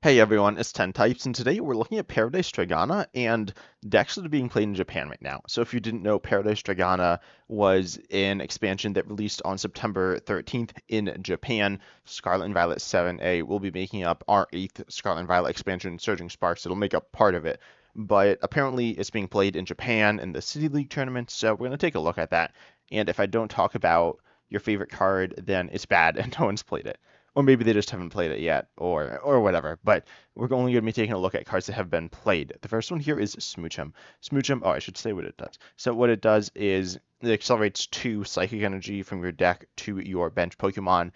Hey everyone, it's 10 Types, and today we're looking at Paradise Dragona and decks that are being played in Japan right now. So if you didn't know, Paradise Dragona was an expansion that released on September 13th in Japan. Scarlet and Violet 7A will be making up our 8th Scarlet and Violet expansion, Surging Sparks. It'll make up part of it. But apparently it's being played in Japan in the City League tournament, so we're going to take a look at that. And if I don't talk about your favorite card, then it's bad and no one's played it. Or maybe they just haven't played it yet, or whatever. But we're only going to be taking a look at cards that have been played. The first one here is Smoochum. Smoochum, oh, I should say what it does. So what it does is it accelerates 2 Psychic Energy from your deck to your bench Pokemon,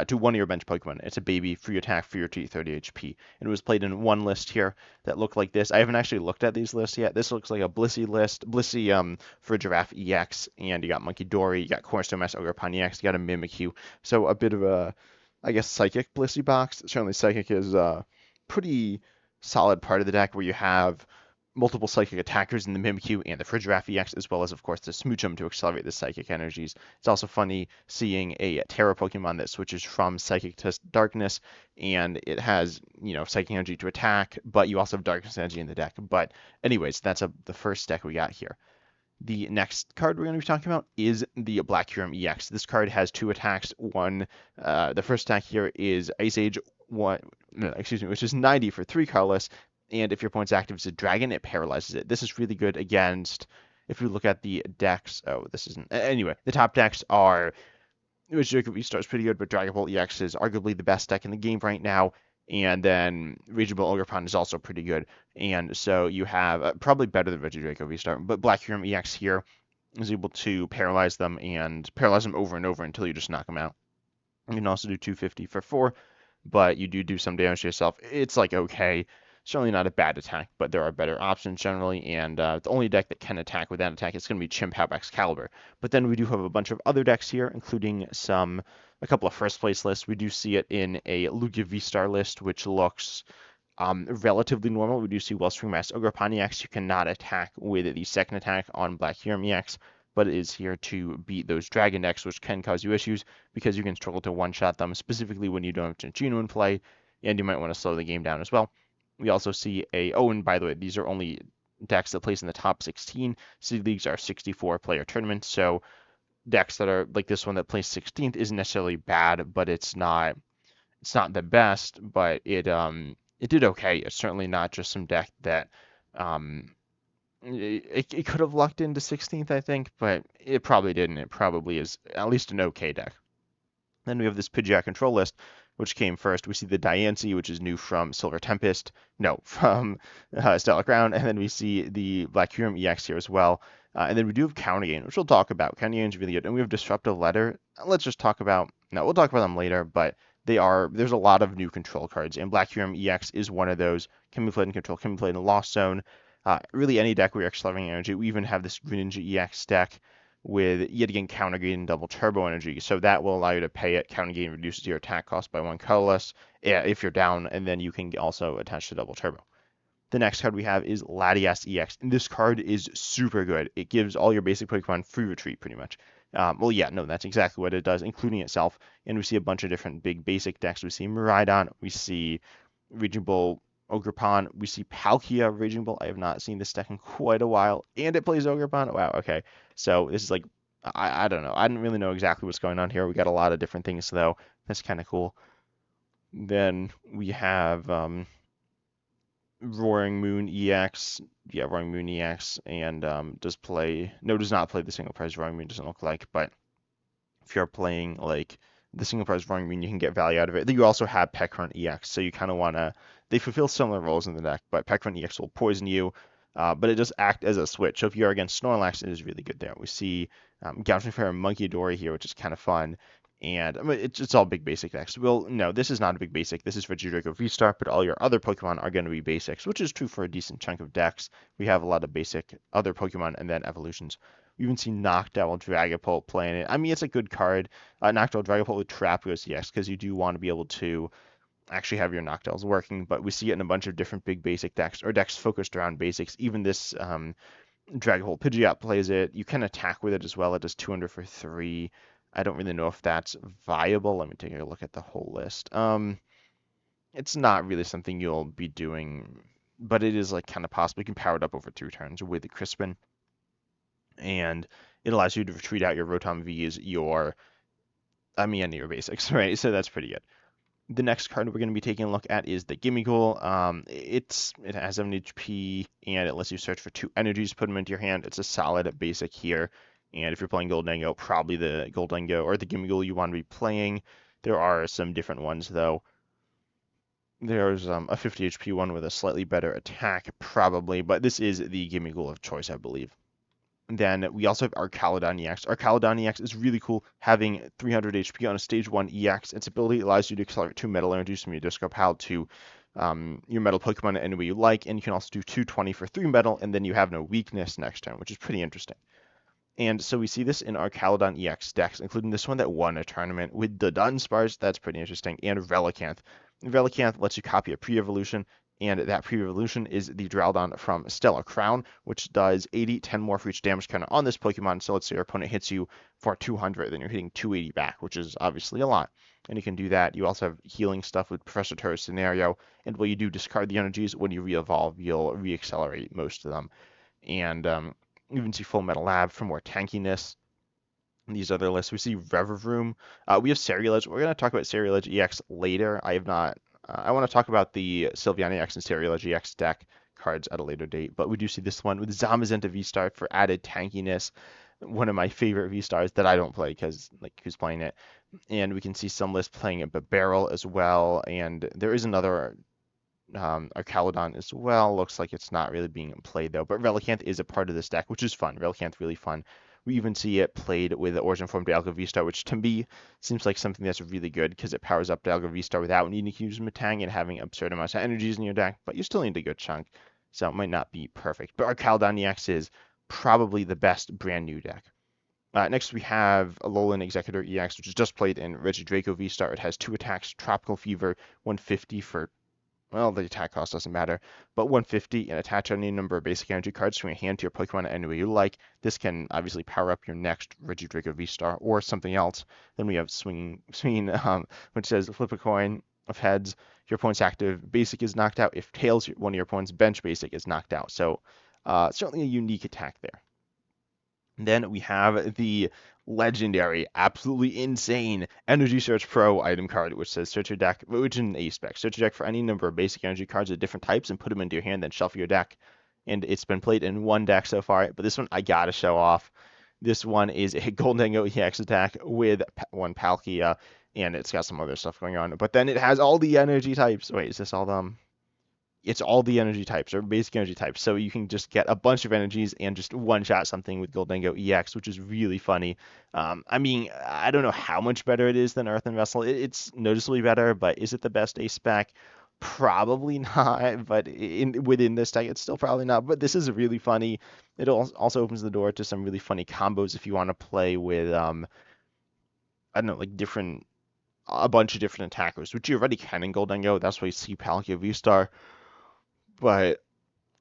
to one of your bench Pokemon. It's a baby, free attack, free retreat, 30 HP. And it was played in one list here that looked like this. I haven't actually looked at these lists yet. This looks like a Blissey list. Blissey for Giraffe EX, and you got Monkey Dory, you got Cornerstone Master Ogerpon EX, you got a Mimikyu. So a bit of a, I guess, Psychic Blissey box. Certainly Psychic is pretty solid part of the deck where you have multiple psychic attackers in the Mimikyu and the Frigiraffe EX, as well as, of course, the Smoochum to accelerate the psychic energies. It's also funny seeing a Terra Pokemon that switches from psychic to darkness, and it has, psychic energy to attack, but you also have darkness energy in the deck. But anyways, that's the first deck we got here. The next card we're going to be talking about is the Black Kyurem EX. This card has 2 attacks. The first attack here is Ice Age 1, no, excuse me, which is 90 for 3 colorless. And if your opponent's active is a dragon, it paralyzes it. This is really good against, if we look at the decks, this isn't, anyway, the top decks are, which V-Star is pretty good, but Dragon Ball EX is arguably the best deck in the game right now. And then Regional Ogerpon is also pretty good. And so you have probably better than Regidrago V-Star, but Black Kyurem EX here is able to paralyze them over and over until you just knock them out. You can also do 250 for 4, but you do some damage to yourself. It's like okay. Certainly not a bad attack, but there are better options generally, and the only deck that can attack with that attack is going to be Chimp Excalibur. But then we do have a bunch of other decks here, including a couple of first place lists. We do see it in a Lugia V-Star list, which looks relatively normal. We do see Wellspring Mass Ogerpon EX. You cannot attack with the second attack on Black Kyurem EX, but it is here to beat those Dragon decks, which can cause you issues because you can struggle to one-shot them, specifically when you don't have Cinccino in play, and you might want to slow the game down as well. We also see and by the way, these are only decks that place in the top 16. City Leagues are 64-player tournaments, so decks that are like this one that plays 16th isn't necessarily bad, but it's not the best, but it did okay. It's certainly not just some deck that it could have lucked into 16th, I think, but it probably didn't. It probably is at least an okay deck. Then we have this Pidgeot control list, which came first. We see the Diancie, which is new from Silver Tempest. No, from Stellar Crown. And then we see the Black Kyurem EX here as well. And then we do have Counter Gain, which we'll talk about. Counter Gain is really good. And we have Disruptive Letter. We'll talk about them later, but there's a lot of new control cards. And Black Kyurem EX is one of those. Can be played in control, can be played in Lost Zone. Really any deck where you're accelerating energy. We even have this Greninja EX deck with yet again Counter Gain and Double Turbo Energy. So that will allow you to pay it. Counter Gain reduces your attack cost by 1 colorless if you're down, and then you can also attach to Double Turbo. The next card we have is Latias EX, and this card is super good. It gives all your basic Pokemon free retreat pretty much. That's exactly what it does, including itself. And we see a bunch of different big basic decks. We see Miraidon, we see Regional Ogerpon, we see Palkia Raging Bull. I have not seen this deck in quite a while, and it plays Ogerpon. Wow, okay. So this is like, I don't know. I didn't really know exactly what's going on here. We got a lot of different things though. That's kind of cool. Then we have Roaring Moon EX. Yeah, Roaring Moon EX, and does not play the single prize Roaring Moon, doesn't look like, but if you're playing like the single prize Roaring Moon, you can get value out of it. Then you also have Pekron EX, so you kind of want to, they fulfill similar roles in the deck, but Pekron EX will poison you, but it does act as a switch. So if you're against Snorlax, it is really good there. We see Gouging Fire and Monkey Dory here, which is kind of fun. And I mean, it's all big basic decks. Well, no, this is not a big basic. This is for Regidrago V-Star, but all your other Pokemon are going to be basics, which is true for a decent chunk of decks. We have a lot of basic other Pokemon and then evolutions. We even see Noctowl Dragapult playing it. I mean, it's a good card. Noctowl Dragapult with Trapos EX, because you do want to be able to actually have your Noctowls working, but we see it in a bunch of different big basic decks, or decks focused around basics. Even this Dragapult Pidgeot plays it. You can attack with it as well. It does 200 for 3. I don't really know if that's viable. Let me take a look at the whole list. It's not really something you'll be doing, but it is like kind of possible. You can power it up over 2 turns with the Crispin, and it allows you to retreat out your Rotom Vs, and your basics, right? So that's pretty good. The next card we're going to be taking a look at is the Gimmighoul. It has 7 HP and it lets you search for 2 energies, put them into your hand. It's a solid basic here. And if you're playing Goldengo, probably the Goldengo or the Gimmighoul you want to be playing. There are some different ones though. There's a 50 HP one with a slightly better attack, probably, but this is the Gimmighoul of choice, I believe. Then we also have Archaludon EX. Archaludon EX is really cool, having 300 HP on a stage 1 EX. Its ability allows you to accelerate 2 metal energies from your Disco Pal to your metal Pokemon any way you like, and you can also do 220 for 3 metal, and then you have no weakness next turn, which is pretty interesting. And so we see this in our Archaludon EX decks, including this one that won a tournament with the Dunsparce. That's pretty interesting. And Relicanth. Relicanth lets you copy a pre-evolution, and that pre-evolution is the Dragona from Stellar Crown, which does 80, 10 more for each damage counter on this Pokemon. So let's say your opponent hits you for 200, then you're hitting 280 back, which is obviously a lot. And you can do that. You also have healing stuff with Professor Turret's scenario, and when you do discard the energies, when you re-evolve, you'll re-accelerate most of them. And even see Full Metal Lab for more tankiness. These other lists, we see Revavroom. We have Ceruledge. We're going to talk about Ceruledge EX later. I have not. I want to talk about the Sylveon EX and Ceruledge EX deck cards at a later date, but we do see this one with Zamazenta V-Star for added tankiness. One of my favorite V-Stars that I don't play because, like, who's playing it? And we can see some lists playing a Barrel as well, and there is another Archaludon as well. Looks like it's not really being played though, but Relicanth is a part of this deck, which is fun. Relicanth really fun. We even see it played with the Origin Form Dialga V-Star, which to me seems like something that's really good because it powers up Dialga V-Star without needing to use Metang and having absurd amounts of energies in your deck, but you still need a good chunk, so it might not be perfect. But Archaludon EX is probably the best brand new deck. Next, we have Alolan Exeggutor EX, which is just played in Regidrago V-Star. It has 2 attacks, Tropical Fever, 150 for, well, the attack cost doesn't matter, but 150 and attach any number of basic energy cards from your hand to your Pokemon any way you like. This can obviously power up your next Regidrago V-Star or something else. Then we have Swing, which says flip a coin of heads. Your opponent's active basic is knocked out. If tails, one of your opponent's bench basic is knocked out. So certainly a unique attack there. Then we have the legendary, absolutely insane Energy Search Pro item card, which says search your deck, which is an ace spec. Search your deck for any number of basic energy cards of different types and put them into your hand, then shuffle your deck. And it's been played in one deck so far, but this one I gotta show off. This one is a Goldengo EX attack with one Palkia, and it's got some other stuff going on. But then it has all the energy types. Wait, is this all them? It's all the energy types or basic energy types. So you can just get a bunch of energies and just one-shot something with Goldengo EX, which is really funny. I don't know how much better it is than Earthen Vessel. It's noticeably better, but is it the best ace spec? Probably not, but within this deck, it's still probably not. But this is really funny. It also opens the door to some really funny combos if you want to play with, I don't know, like a bunch of different attackers, which you already can in Goldengo. That's why you see Palkia V-Star. But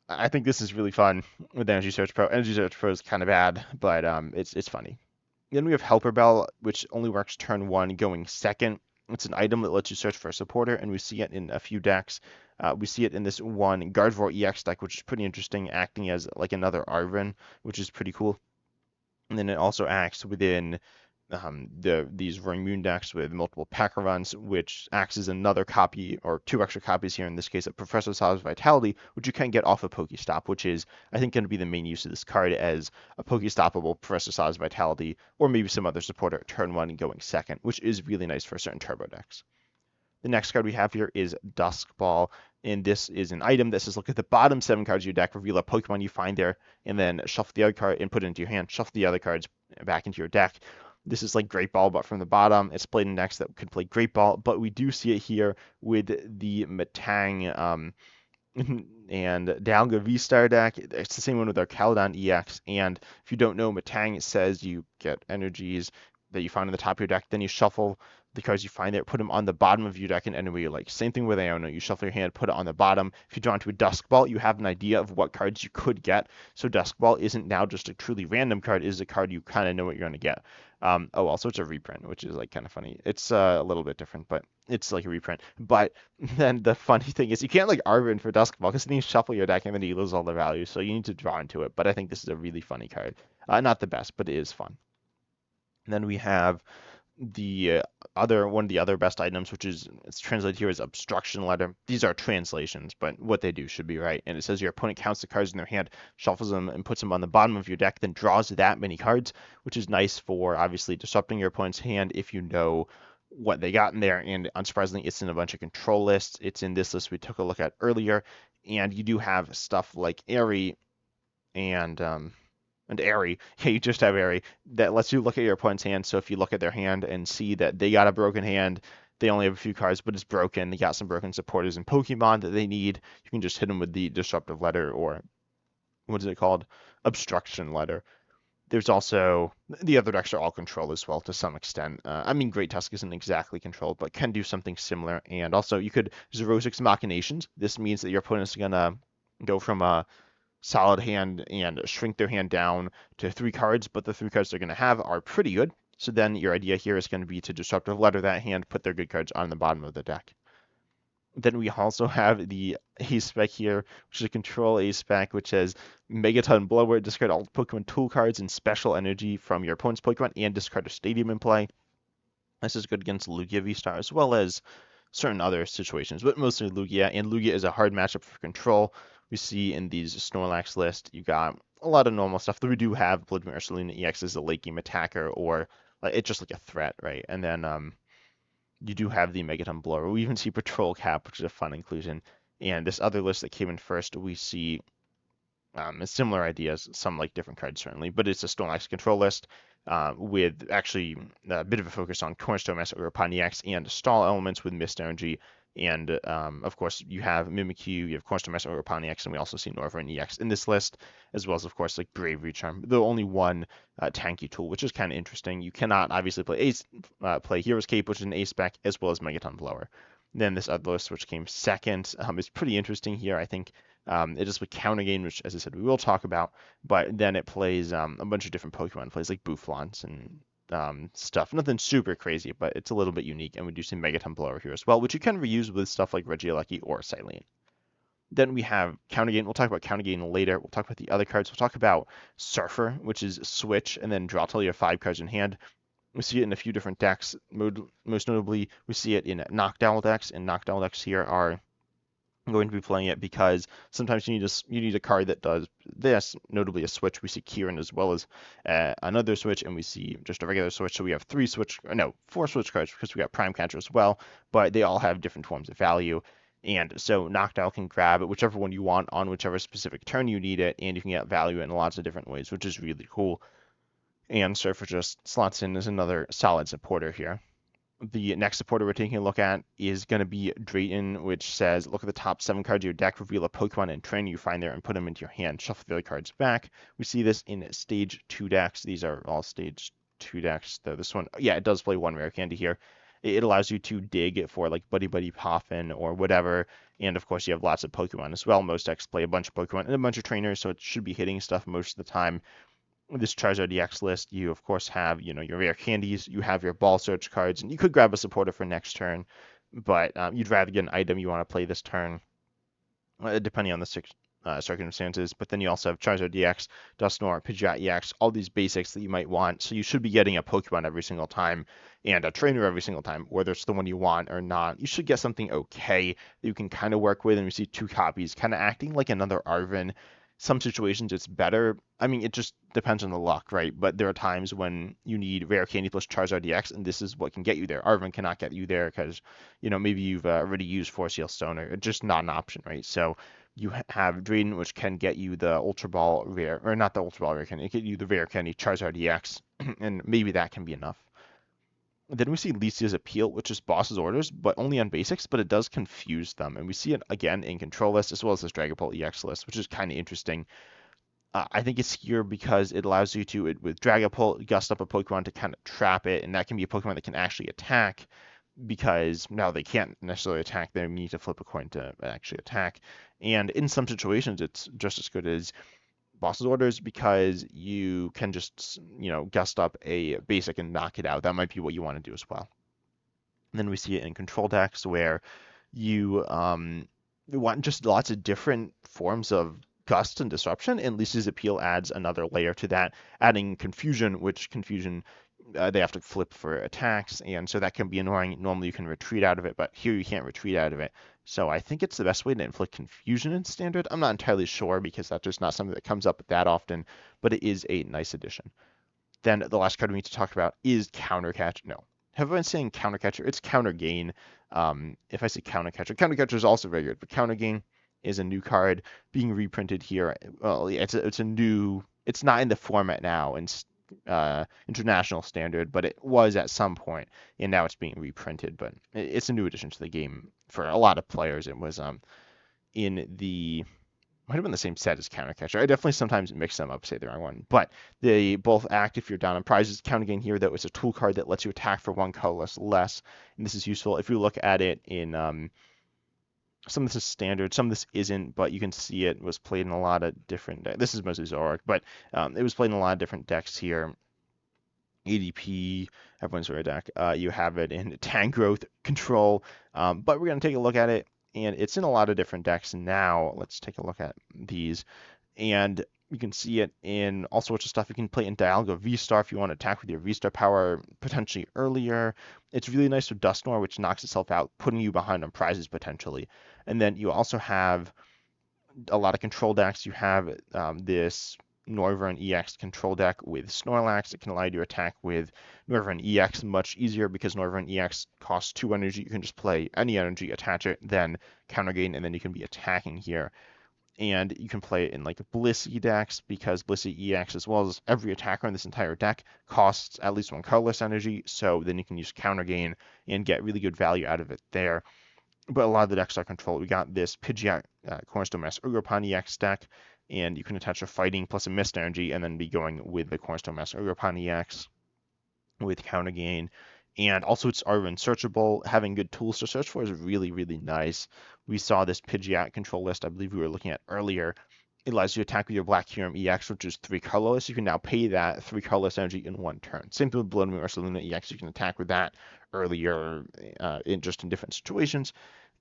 I think this is really fun with Energy Search Pro. Energy Search Pro is kind of bad, but it's funny. Then we have Helper Bell, which only works turn 1, going second. It's an item that lets you search for a supporter, and we see it in a few decks. We see it in this one Gardevoir EX deck, which is pretty interesting, acting as like another Arven, which is pretty cool. And then it also acts within these Roaring Moon decks with multiple Packer runs, which acts as another copy, or 2 extra copies here in this case, of Professor Sal's Vitality, which you can get off of Pokestop, which is, I think, going to be the main use of this card as a Pokestoppable Professor Sal's Vitality, or maybe some other supporter turn 1 and going second, which is really nice for certain turbo decks. The next card we have here is Dusk Ball, and this is an item that says look at the bottom 7 cards of your deck, reveal a Pokemon you find there, and then shuffle the other card and put it into your hand, shuffle the other cards back into your deck. This is like Great Ball, but from the bottom. It's played in decks that could play Great Ball, but we do see it here with the Metang and Dialga V-Star deck. It's the same one with our Archaludon EX, and if you don't know, Metang says you get energies that you find on the top of your deck, then you shuffle the cards you find there, put them on the bottom of your deck in any way you like. Same thing with Iono. You shuffle your hand, put it on the bottom. If you draw into a Dusk Ball, you have an idea of what cards you could get. So Dusk Ball isn't now just a truly random card, it is a card you kind of know what you're going to get. Also it's a reprint, which is like kind of funny. It's a little bit different, but it's like a reprint. But then the funny thing is you can't like Arvin for Dusk Ball because then you shuffle your deck and then you lose all the value. So you need to draw into it. But I think this is a really funny card. Not the best, but it is fun. And then we have the one of the other best items, which is it's translated here as obstruction letter. These are translations, but what they do should be right. And it says your opponent counts the cards in their hand, shuffles them, and puts them on the bottom of your deck, then draws that many cards, which is nice for obviously disrupting your opponent's hand if you know what they got in there. And unsurprisingly, it's in a bunch of control lists. It's in this list we took a look at earlier, and you do have stuff like Airy and Airy, yeah, you just have Airy, that lets you look at your opponent's hand. So if you look at their hand and see that they got a broken hand, they only have a few cards, but it's broken. They got some broken supporters in Pokemon that they need. You can just hit them with the Disruptive Letter, or what is it called? Obstruction Letter. There's also the other decks are all control as well to some extent. I mean, Great Tusk isn't exactly controlled, but can do something similar. And also, you could Xerosic's Machinations. This means that your opponent's gonna go from a solid hand and shrink their hand down to 3 cards, but the 3 cards they're going to have are pretty good. So then your idea here is going to be to Disruptive Letter that hand, put their good cards on the bottom of the deck. Then we also have the Ace spec here, which is a control Ace spec, which says Megaton Blower, discard all Pokemon tool cards and special energy from your opponent's Pokemon and discard a stadium in play. This is good against Lugia V-Star as well as certain other situations, but mostly Lugia. And Lugia is a hard matchup for control. We see in these Snorlax list, you got a lot of normal stuff. Though we do have Vladimir Archaludon EX as a late game attacker, or it's just like a threat, right? And then you do have the Megaton Blower. We even see Patrol Cap, which is a fun inclusion. And this other list that came in first, we see similar ideas, some like different cards certainly, but it's a Snorlax control list with actually a bit of a focus on Cornerstone Master Urapon EX and stall elements with Mist Energy. And of course, you have Mimikyu, you have Cornerstone Master Urapon EX, and we also see Norvern EX in this list, as well as, of course, like Bravery Charm, though only one tanky tool, which is kind of interesting. You cannot obviously play Hero's Cape, which is an Ace spec, as well as Megaton Blower. Then this other list, which came second, is pretty interesting here. I think it is with Counter Gain, which, as I said, we will talk about, but then it plays a bunch of different Pokemon. It plays like Bouffalant and stuff. Nothing super crazy, but it's a little bit unique, and we do see Megaton Blower here as well, which you can reuse with stuff like Regieleki or Silene. Then we have Counter Gain. We'll talk about Counter Gain later. We'll talk about the other cards. We'll talk about Surfer, which is switch and then draw till you have 5 cards in hand. We see it in a few different decks. Most notably, we see it in Knockdown decks, and Knockdown decks here are going to be playing it because sometimes you need a card that does this, notably a switch. We see Kyurem as well as another switch, and we see just a regular switch. So we have 4 switch cards because we got Prime Catcher as well, but they all have different forms of value. And so Knockdown can grab whichever one you want on whichever specific turn you need it, and you can get value in lots of different ways, which is really cool. And Surfer just slots in as another solid supporter here. The next supporter we're taking a look at is going to be Drayton, which says, look at the top 7 cards of your deck, reveal a Pokemon and trainer you find there, and put them into your hand. Shuffle the other cards back. We see this in Stage 2 decks. These are all Stage 2 decks, though this one, yeah, it does play 1 rare candy here. It allows you to dig for like Buddy Buddy Poffin or whatever, and of course you have lots of Pokemon as well. Most decks play a bunch of Pokemon and a bunch of trainers, so it should be hitting stuff most of the time. This Charizard EX list, you of course have, your rare candies, you have your ball search cards, and you could grab a supporter for next turn, but you'd rather get an item you want to play this turn, depending on the circumstances. But then you also have Charizard EX, Dusknoir, Pidgeot EX, all these basics that you might want. So you should be getting a Pokemon every single time and a trainer every single time, whether it's the one you want or not. You should get something okay that you can kind of work with, and we see 2 copies, kind of acting like another Arvin. Some situations it's better. I mean, it just depends on the luck, right? But there are times when you need rare candy plus Charizard EX, and this is what can get you there. Arvin cannot get you there because, maybe you've already used Force Heal Stone, or it's just not an option, right? So you have Drayton, which can get you the Ultra Ball rare, or not the Ultra Ball rare candy, it can get you the rare candy Charizard EX, and maybe that can be enough. Then we see Lisia's Appeal, which is Boss's Orders, but only on basics, but it does confuse them. And we see it again in Control list, as well as this Dragon Ball EX list, which is kind of interesting. I think it's here because it allows you to, with Dragapult, gust up a Pokemon to kind of trap it, and that can be a Pokemon that can actually attack because now they can't necessarily attack. They need to flip a coin to actually attack. And in some situations, it's just as good as Boss's Orders because you can just, gust up a basic and knock it out. That might be what you want to do as well. And then we see it in control decks where you want just lots of different forms of gust and disruption, and Lisia's Appeal adds another layer to that, adding confusion, which confusion they have to flip for attacks, and so that can be annoying. Normally you can retreat out of it, but here you can't retreat out of it. So I think it's the best way to inflict confusion in Standard. I'm not entirely sure because that's just not something that comes up that often, but it is a nice addition. Then the last card we need to talk about is Counter Catch. No, have I been saying Counter Catcher? It's Counter Gain. If I say Counter Catcher is also very good, but Counter Gain is a new card being reprinted here. Well, it's a new. It's not in the format now in International Standard, but it was at some point, and now it's being reprinted. But it's a new addition to the game for a lot of players. It was in the might have been the same set as Counter Catcher. I definitely sometimes mix them up, say the wrong one. But they both act if you're down on prizes. Counter Gain here, though, is a tool card that lets you attack for one colorless less. And this is useful if you look at it in some of this is standard, some of this isn't, but you can see it was played in a lot of different. This is mostly Zoroark, but it was played in a lot of different decks here. ADP, everyone's favorite deck. You have it in Tangrowth Control, but we're going to take a look at it, and it's in a lot of different decks now. Let's take a look at these, and you can see it in all sorts of stuff. You can play in Dialga V-Star if you want to attack with your V-Star power potentially earlier. It's really nice with Dusknoir, which knocks itself out, putting you behind on prizes potentially. And then you also have a lot of control decks. You have this Noivern EX control deck with Snorlax. It can allow you to attack with Noivern EX much easier because Noivern EX costs 2 energy. You can just play any energy, attach it, then counter gain, and then you can be attacking here. And you can play it in like Blissey decks because Blissey EX, as well as every attacker in this entire deck, costs at least 1 colorless energy. So then you can use counter gain and get really good value out of it there. But a lot of the decks are controlled. We got this Pidgeot Cornerstone Master Urupan EX deck, and you can attach a fighting plus a mist energy and then be going with the Cornerstone Master Urupan EX with counter gain. And also it's unsearchable. Having good tools to search for is really, really nice. We saw this Pidgeot control list I believe we were looking at earlier. It allows you to attack with your Black Kyurem EX, which is 3 colorless. You can now pay that 3 colorless energy in 1 turn. Same thing with Blood Moon Ursaluna EX. You can attack with that earlier in different situations.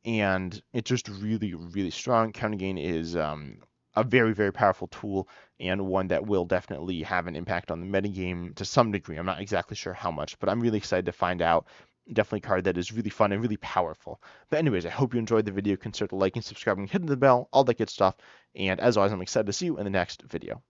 And it's just really, really strong. Counter Gain is a very, very powerful tool and one that will definitely have an impact on the metagame to some degree. I'm not exactly sure how much, but I'm really excited to find out. Definitely a card that is really fun and really powerful. But anyways, I hope you enjoyed the video. Consider liking, subscribing, hitting the bell, all that good stuff. And as always, I'm excited to see you in the next video.